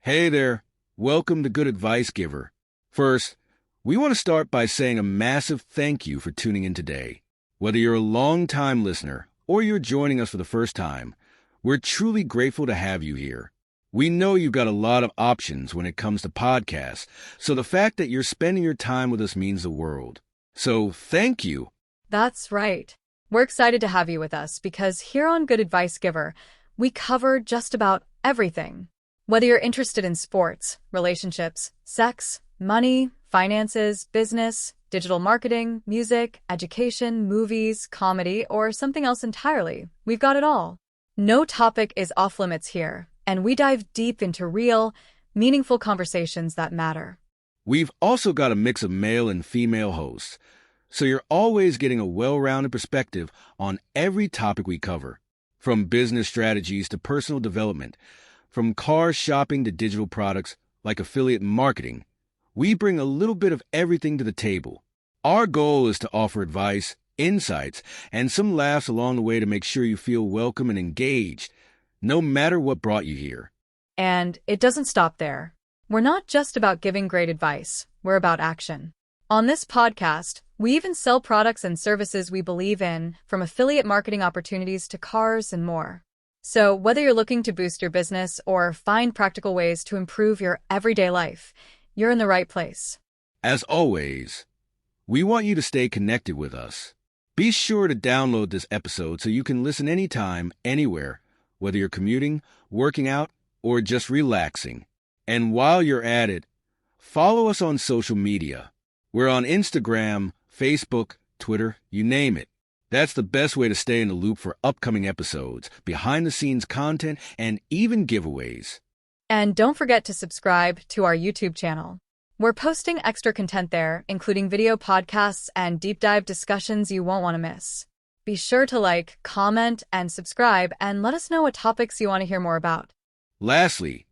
Hey there. Welcome to Good Advice Giver. First, we want to start by saying a massive thank you for tuning in today. Whether you're a long-time listener or you're joining us for the first time, we're truly grateful to have you here. We know you've got a lot of options when it comes to podcasts, so the fact that you're spending your time with us means the world. So thank you. That's right. We're excited to have you with us because here on Good Advice Giver, we cover just about everything. Whether you're interested in sports, relationships, sex, money, finances, business, digital marketing, music, education, movies, comedy, or something else entirely, we've got it all. No topic is off limits here, and we dive deep into real, meaningful conversations that matter. We've also got a mix of male and female hosts, so you're always getting a well-rounded perspective on every topic we cover, from business strategies to personal development, from car shopping to digital products like affiliate marketing. We bring a little bit of everything to the table. Our goal is to offer advice, insights, and some laughs along the way to make sure you feel welcome and engaged, no matter what brought you here. And it doesn't stop there. We're not just about giving great advice, we're about action. On this podcast, we even sell products and services we believe in, from affiliate marketing opportunities to cars and more. So whether you're looking to boost your business or find practical ways to improve your everyday life, you're in the right place. As always, we want you to stay connected with us. Be sure to download this episode so you can listen anytime, anywhere, whether you're commuting, working out, or just relaxing. And while you're at it, follow us on social media. We're on Instagram, Facebook, Twitter, you name it. That's the best way to stay in the loop for upcoming episodes, behind-the-scenes content, and even giveaways. And don't forget to subscribe to our YouTube channel. We're posting extra content there, including video podcasts and deep dive discussions you won't want to miss. Be sure to like, comment, and subscribe, and let us know what topics you want to hear more about. Lastly,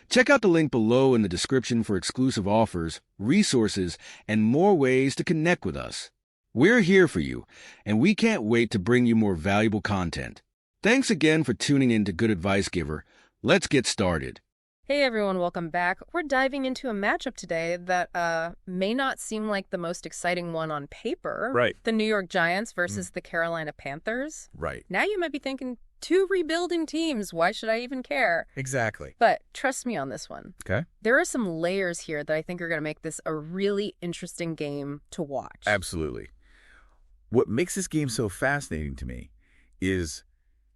check out the link below in the description for exclusive offers, resources, and more ways to connect with us. We're here for you, and we can't wait to bring you more valuable content. Thanks again for tuning in to Good Advice Giver. Let's get started. Hey everyone, welcome back. We're diving into a matchup today that may not seem like the most exciting one on paper. Right. The New York Giants versus the Carolina Panthers. Right. Now you might be thinking, two rebuilding teams, why should I even care? Exactly. But trust me on this one. Okay. There are some layers here that I think are going to make this a really interesting game to watch. Absolutely. What makes this game so fascinating to me is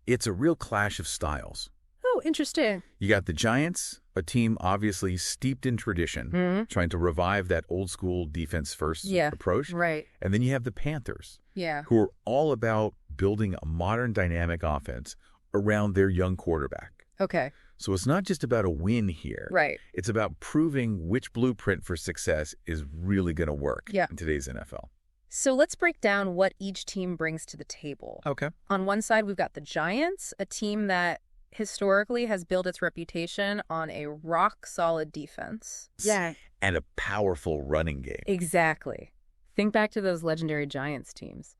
it's a real clash of styles. Oh, interesting. You got the Giants, a team obviously steeped in tradition, trying to revive that old-school defense-first approach. Right. And then you have the Panthers, Yeah. who are all about building a modern dynamic offense around their young quarterback. Okay. So it's not just about a win here. Right. It's about proving which blueprint for success is really going to work in today's NFL. So let's break down what each team brings to the table. Okay. On one side, we've got the Giants, a team that historically has built its reputation on a rock-solid defense. Yeah. And a powerful running game. Exactly. Think back to those legendary Giants teams.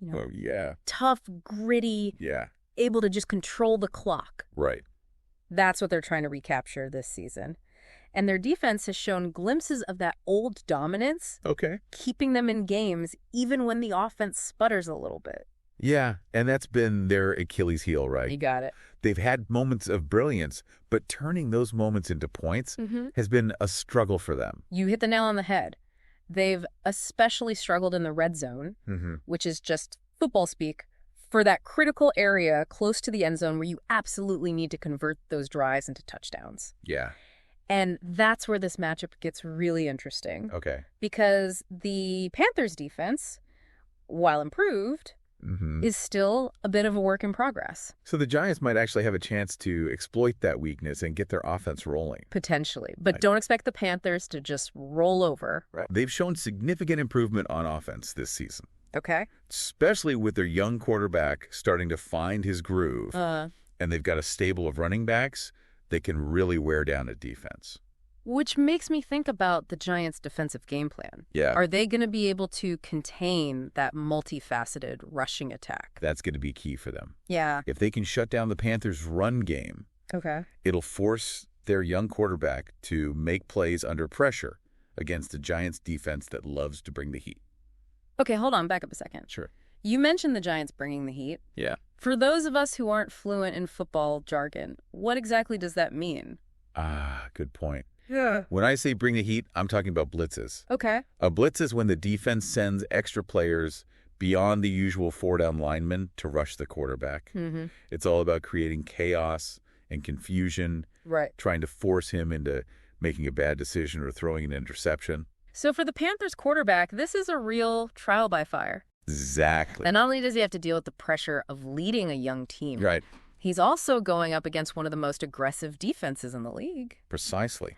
You know, Oh, yeah. tough, gritty, Yeah. able to just control the clock. Right. That's what they're trying to recapture this season. And their defense has shown glimpses of that old dominance, Okay. keeping them in games even when the offense sputters a little bit. Yeah, and that's been their Achilles heel, You right? got it. They've had moments of brilliance, but turning those moments into points has been a struggle for them. You hit the nail on the head. They've especially struggled in the red zone, which is just football speak, for that critical area close to the end zone where you absolutely need to convert those drives into touchdowns. Yeah. And that's where this matchup gets really interesting. Okay. Because the Panthers' defense, while improved, is still a bit of a work in progress. So the Giants might actually have a chance to exploit that weakness and get their offense rolling. Potentially. But don't expect the Panthers to just roll over. Right. They've shown significant improvement on offense this season, Okay? especially with their young quarterback starting to find his groove. And they've got a stable of running backs that can really wear down a defense. Which makes me think about the Giants' defensive game plan. Yeah. Are they going to be able to contain that multifaceted rushing attack? That's going to be key for them. Yeah. If they can shut down the Panthers' run game, Okay. it'll force their young quarterback to make plays under pressure against the Giants' defense that loves to bring the heat. Okay, hold on. Back up a second. Sure. You mentioned the Giants bringing the heat. Yeah. For those of us who aren't fluent in football jargon, what exactly does that mean? Good point. Yeah. When I say bring the heat, I'm talking about blitzes. Okay. A blitz is when the defense sends extra players beyond the usual four-down linemen to rush the quarterback. Mm-hmm. It's all about creating chaos and confusion, Right. trying to force him into making a bad decision or throwing an interception. So for the Panthers quarterback, this is a real trial by fire. Exactly. And not only does he have to deal with the pressure of leading a young team, Right. he's also going up against one of the most aggressive defenses in the league. Precisely.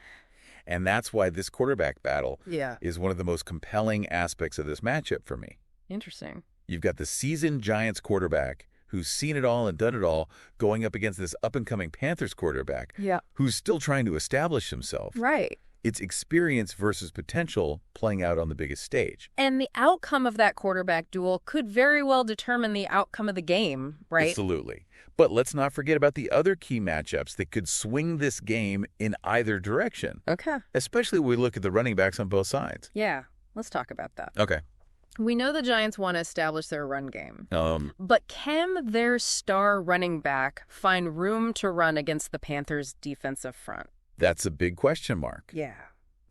And that's why this quarterback battle Yeah. is one of the most compelling aspects of this matchup for me. Interesting. You've got the seasoned Giants quarterback who's seen it all and done it all going up against this up-and-coming Panthers quarterback Yeah. who's still trying to establish himself. Right. It's experience versus potential playing out on the biggest stage. And the outcome of that quarterback duel could very well determine the outcome of the game, right? Absolutely. But let's not forget about the other key matchups that could swing this game in either direction, Okay. especially when we look at the running backs on both sides. Yeah. Let's talk about that. Okay. We know the Giants want to establish their run game. Um, But can their star running back find room to run against the Panthers' defensive front? That's a big question mark. Yeah.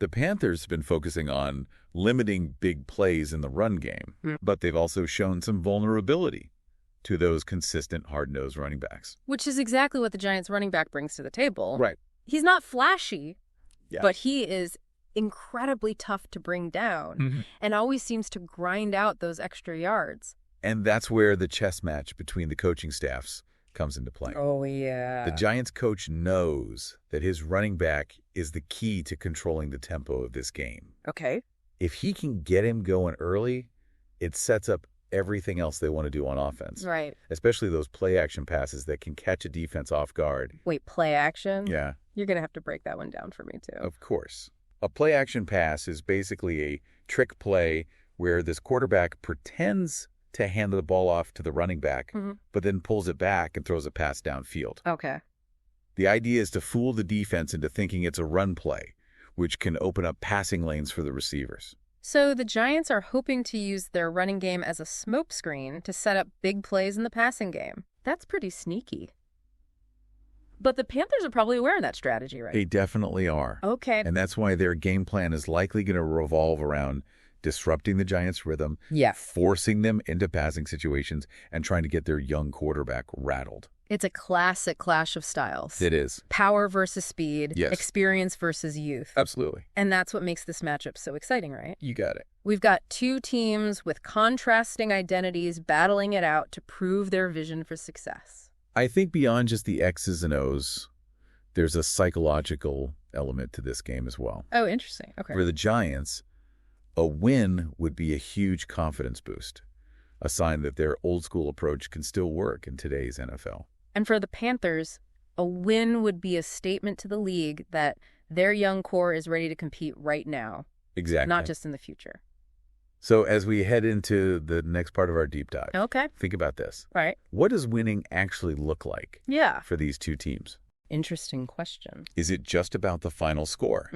The Panthers have been focusing on limiting big plays in the run game, but they've also shown some vulnerability to those consistent, hard-nosed running backs. Which is exactly what the Giants' running back brings to the table. Right. He's not flashy, Yeah. but he is incredibly tough to bring down and always seems to grind out those extra yards. And that's where the chess match between the coaching staffs comes into play. Oh, yeah. The Giants coach knows that his running back is the key to controlling the tempo of this game. Okay. If he can get him going early, it sets up everything else they want to do on offense, Right. especially those play-action passes that can catch a defense off guard. Wait, play action? Yeah, You're going to have to break that one down for me, too. of course. A play-action pass is basically a trick play where this quarterback pretends to hand the ball off to the running back, but then pulls it back and throws a pass downfield. Okay. The idea is to fool the defense into thinking it's a run play, which can open up passing lanes for the receivers. So the Giants are hoping to use their running game as a smokescreen to set up big plays in the passing game. That's pretty sneaky. But the Panthers are probably aware of that strategy, right? They definitely are. Okay. And that's why their game plan is likely going to revolve around disrupting the Giants' rhythm, Yeah. forcing them into passing situations, and trying to get their young quarterback rattled. It's a classic clash of styles. It is. Power versus speed, Yes. experience versus youth. Absolutely. And that's what makes this matchup so exciting, right? You got it. We've got two teams with contrasting identities battling it out to prove their vision for success. I think beyond just the X's and O's, there's a psychological element to this game as well. Oh, interesting. Okay. For the Giants, a win would be a huge confidence boost, a sign that their old-school approach can still work in today's NFL. And for the Panthers, a win would be a statement to the league that their young core is ready to compete right now, Exactly. not just in the future. So as we head into the next part of our deep dive, Okay. think about this. All right. What does winning actually look like Yeah. for these two teams? Interesting question. Is it just about the final score?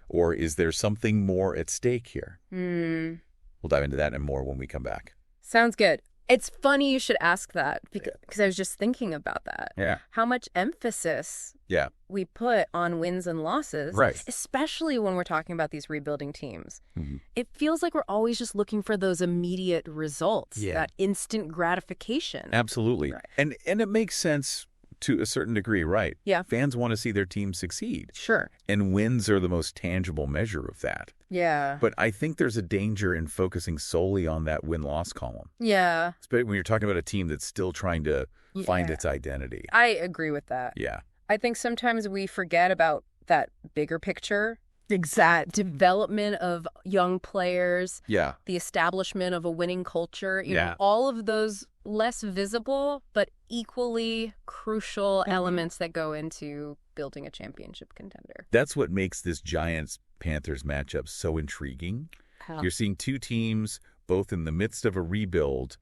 Or is there something more at stake here? We'll dive into that and more when we come back. Sounds good. It's funny you should ask that because I was just thinking about that. Yeah. How much emphasis Yeah. we put on wins and losses, Right. especially when we're talking about these rebuilding teams. Mm-hmm. It feels like we're always just looking for those immediate results, Yeah. that instant gratification. Absolutely. Right. And it makes sense to a certain degree, right? Yeah. Fans want to see their team succeed. Sure. And wins are the most tangible measure of that. Yeah. But I think there's a danger in focusing solely on that win-loss column. Yeah. Especially when you're talking about a team that's still trying to find Yeah. its identity. I agree with that. Yeah. I think sometimes we forget about that bigger picture, exact development of young players, Yeah. the establishment of a winning culture, you Yeah. know, all of those less visible but equally crucial elements that go into building a championship contender. That's what makes this Giants-Panthers matchup so intriguing. You're seeing two teams, both in the midst of a rebuild,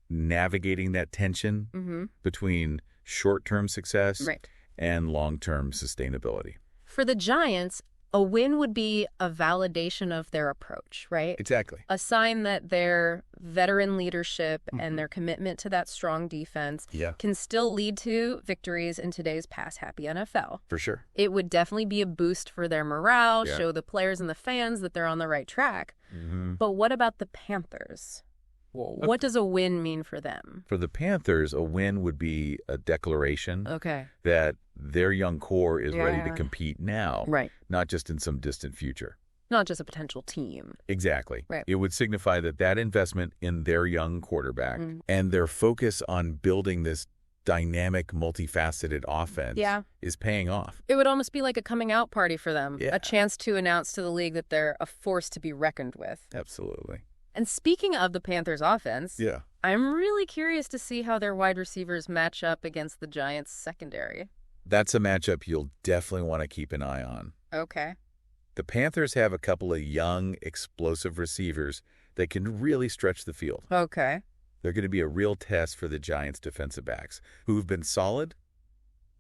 navigating that tension between short-term success Right. and long-term sustainability. For the Giants, a win would be a validation of their approach, right? Exactly. A sign that their veteran leadership and their commitment to that strong defense can still lead to victories in today's pass-happy NFL. For sure. It would definitely be a boost for their morale, show the players and the fans that they're on the right track. But what about the Panthers? What does a win mean for them? For the Panthers, a win would be a declaration that their young core is ready to compete now, not just in some distant future. Not just a potential team. Exactly. Right. It would signify that investment in their young quarterback and their focus on building this dynamic, multifaceted offense is paying off. It would almost be like a coming out party for them, Yeah. a chance to announce to the league that they're a force to be reckoned with. Absolutely. And speaking of the Panthers offense, I'm really curious to see how their wide receivers match up against the Giants secondary. That's a matchup you'll definitely want to keep an eye on. Okay. The Panthers have a couple of young, explosive receivers that can really stretch the field. Okay. They're going to be a real test for the Giants' defensive backs, who've been solid,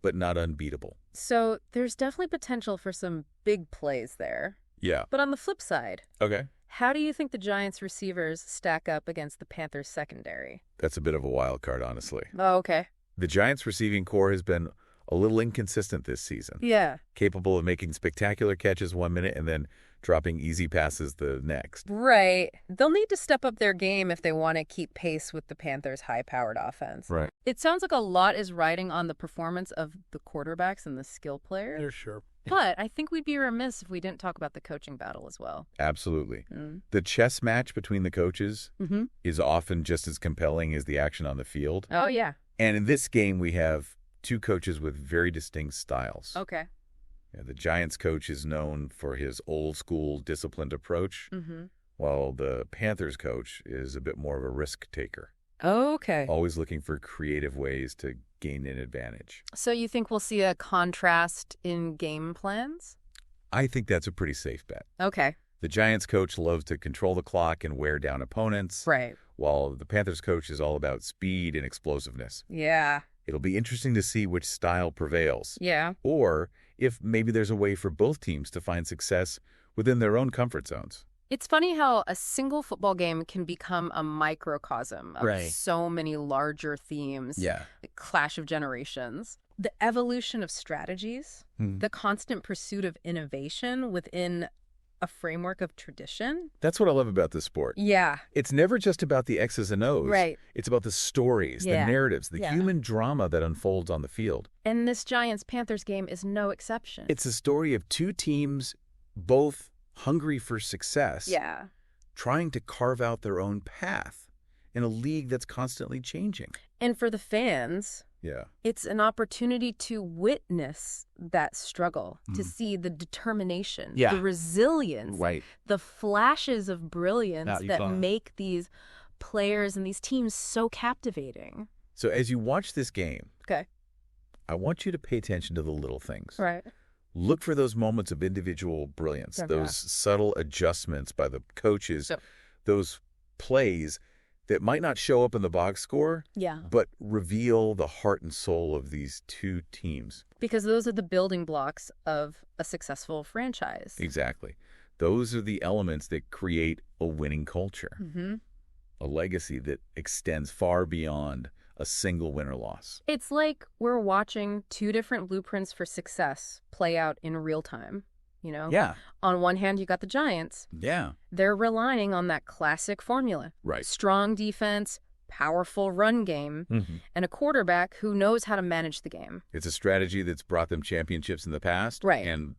but not unbeatable. So there's definitely potential for some big plays there. Yeah. But on the flip side, Okay. how do you think the Giants receivers stack up against the Panthers secondary? That's a bit of a wild card, honestly. Oh, okay. The Giants' receiving core has been a little inconsistent this season. Yeah. Capable of making spectacular catches 1 minute and then dropping easy passes the next. Right. They'll need to step up their game if they want to keep pace with the Panthers' high-powered offense. Right. It sounds like a lot is riding on the performance of the quarterbacks and the skill players. Yeah, sure. But I think we'd be remiss if we didn't talk about the coaching battle as well. Absolutely. The chess match between the coaches is often just as compelling as the action on the field. Oh, yeah. And in this game, we have two coaches with very distinct styles. Okay. The Giants coach is known for his old-school, disciplined approach, while the Panthers coach is a bit more of a risk taker. Okay. Always looking for creative ways to gain an advantage. So you think we'll see a contrast in game plans? I think that's a pretty safe bet. Okay. The Giants coach loves to control the clock and wear down opponents, Right. while the Panthers coach is all about speed and explosiveness. Yeah. It'll be interesting to see which style prevails, Yeah. or if maybe there's a way for both teams to find success within their own comfort zones. It's funny how a single football game can become a microcosm of Right. so many larger themes. Yeah. The clash of generations. The evolution of strategies, the constant pursuit of innovation within a framework of tradition. That's what I love about this sport. Yeah. It's never just about the X's and O's. Right. It's about the stories, Yeah. the narratives, the Yeah. human drama that unfolds on the field. And this Giants-Panthers game is no exception. It's a story of two teams, both hungry for success, Yeah. trying to carve out their own path in a league that's constantly changing. And for the fans, Yeah. it's an opportunity to witness that struggle, to see the determination, Yeah. the resilience, Right. the flashes of brilliance Now you that saw it. make these players and these teams so captivating. So as you watch this game, Okay. I want you to pay attention to the little things. Right. Look for those moments of individual brilliance, Okay. those subtle adjustments by the coaches, So- those plays that might not show up in the box score, Yeah. but reveal the heart and soul of these two teams. Because those are the building blocks of a successful franchise. Exactly. Those are the elements that create a winning culture, a legacy that extends far beyond a single win or loss. It's like we're watching two different blueprints for success play out in real time. You know? Yeah. On one hand, you got the Giants. Yeah. They're relying on that classic formula. Right. Strong defense, powerful run game, and a quarterback who knows how to manage the game. It's a strategy that's brought them championships in the past. Right. And,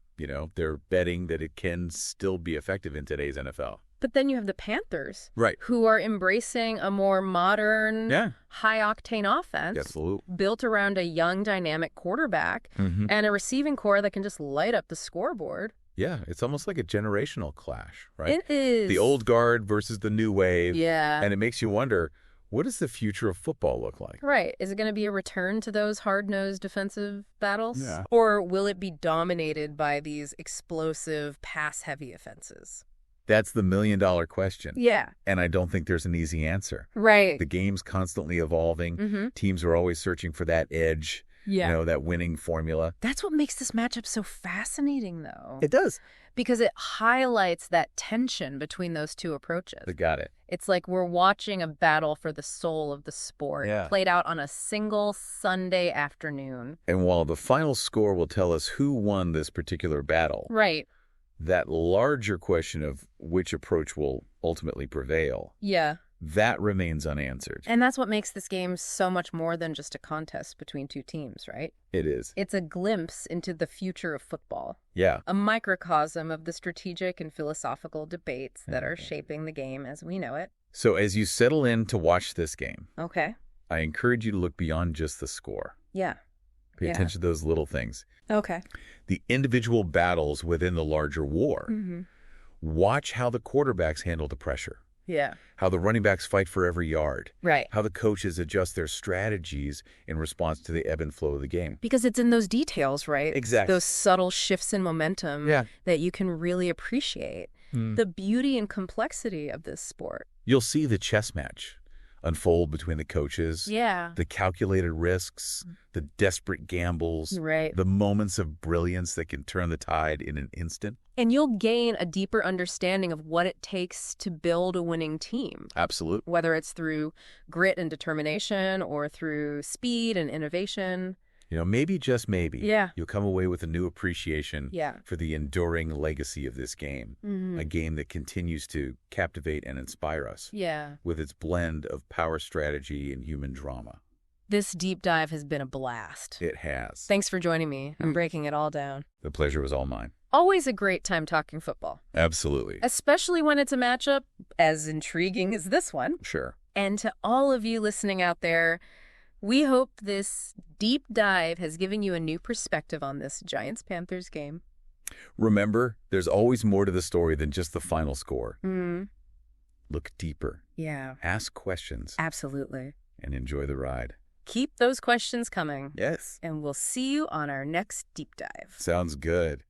they're betting that it can still be effective in today's NFL. But then you have the Panthers, Right. who are embracing a more modern, Yeah. high-octane offense Absolutely. built around a young, dynamic quarterback and a receiving core that can just light up the scoreboard. Yeah. It's almost like a generational clash, right? It is. The old guard versus the new wave. Yeah. And it makes you wonder, what does the future of football look like? Right. Is it going to be a return to those hard-nosed defensive battles? Yeah. Or will it be dominated by these explosive, pass-heavy offenses? That's the million-dollar question. Yeah. And I don't think there's an easy answer. Right. The game's constantly evolving. Mm-hmm. Teams are always searching for that edge. Yeah. You know, that winning formula. That's what makes this matchup so fascinating, though. It does. Because it highlights that tension between those two approaches. I got it. It's like we're watching a battle for the soul of the sport played out on a single Sunday afternoon. And while the final score will tell us who won this particular battle, Right. that larger question of which approach will ultimately prevail, Yeah. that remains unanswered. And that's what makes this game so much more than just a contest between two teams, right? It is. It's a glimpse into the future of football. Yeah. A microcosm of the strategic and philosophical debates that are shaping the game as we know it. So as you settle in to watch this game, Okay. I encourage you to look beyond just the score. Yeah. Pay attention to those little things. Okay. The individual battles within the larger war. Mm-hmm. Watch how the quarterbacks handle the pressure. Yeah. How the running backs fight for every yard. Right. How the coaches adjust their strategies in response to the ebb and flow of the game. Because it's in those details, right? Exactly. Those subtle shifts in momentum that you can really appreciate. The beauty and complexity of this sport. You'll see the chess match unfold between the coaches. Yeah. The calculated risks, the desperate gambles, Right. the moments of brilliance that can turn the tide in an instant. And you'll gain a deeper understanding of what it takes to build a winning team. Absolutely. Whether it's through grit and determination or through speed and innovation. You know, maybe, just maybe, Yeah. you'll come away with a new appreciation Yeah. for the enduring legacy of this game. Mm-hmm. A game that continues to captivate and inspire us Yeah. with its blend of power strategy and human drama. This deep dive has been a blast. It has. Thanks for joining me. I'm breaking it all down. The pleasure was all mine. Always a great time talking football, Absolutely. especially when it's a matchup as intriguing as this one. Sure. And to all of you listening out there, we hope this deep dive has given you a new perspective on this Giants-Panthers game. Remember, there's always more to the story than just the final score. Mm. Look deeper, Yeah, ask questions, absolutely. and enjoy the ride. Keep those questions coming. Yes. And we'll see you on our next deep dive. Sounds good.